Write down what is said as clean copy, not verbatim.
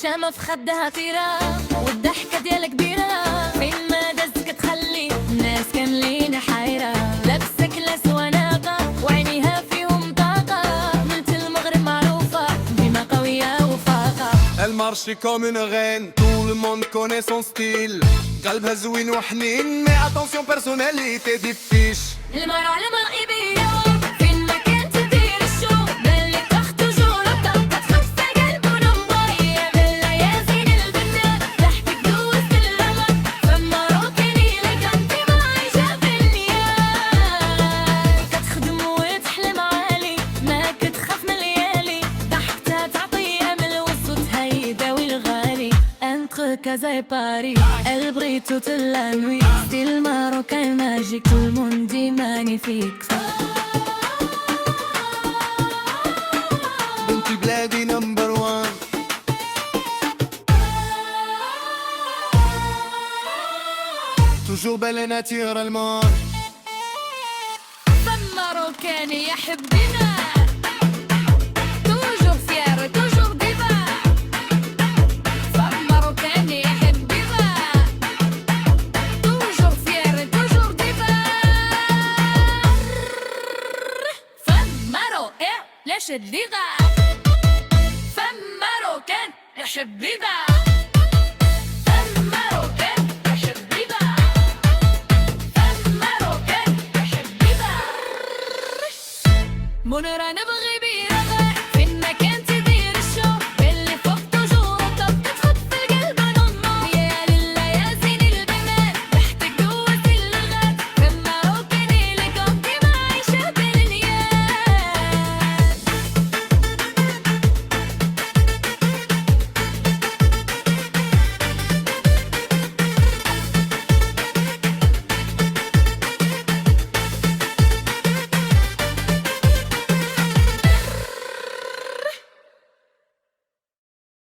الشامة في خدها طيرة والضحكة ديالها كبيرة، فين ما دزك تخلي الناس كاملين حيرة. لابسة كلاس وناقة وعينيها فيهم طاقة، بنت المغرب معروفة بما قوية وفاقة. Elle marche comme une reine, tout le monde connaît son style. قلبها زوين وحنين, mais attention personnalité دي فيش. المرأة على مغيبية فين ما كانت تدير الشو، ملك تخت جوربتها تخف قلب ونمضية. بالليازين البنات ضحكك دوز الهمك، فما روكني لك انت ما عايشة في النيات. كتخدم وتحلم عالي ما كتخاف من الليالي، ضحكتها تعطي امل وصوتها يداوي الغالي. Entre Casa et Paris, elle brille toute la nuit. Style marocain magique, tout le monde dit magnifique. بنتي بلادي نمبر وان. toujours belle et naturellement. femme marocaine يحبنا toujours fière toujours diva. femme marocaine يحبنا toujours fière toujours diva. femme marocaine ليش الدغا، femme marocaine يحبنا. femme marocaine يحبنا. femme marocaine يحبنا. منيرة نبغي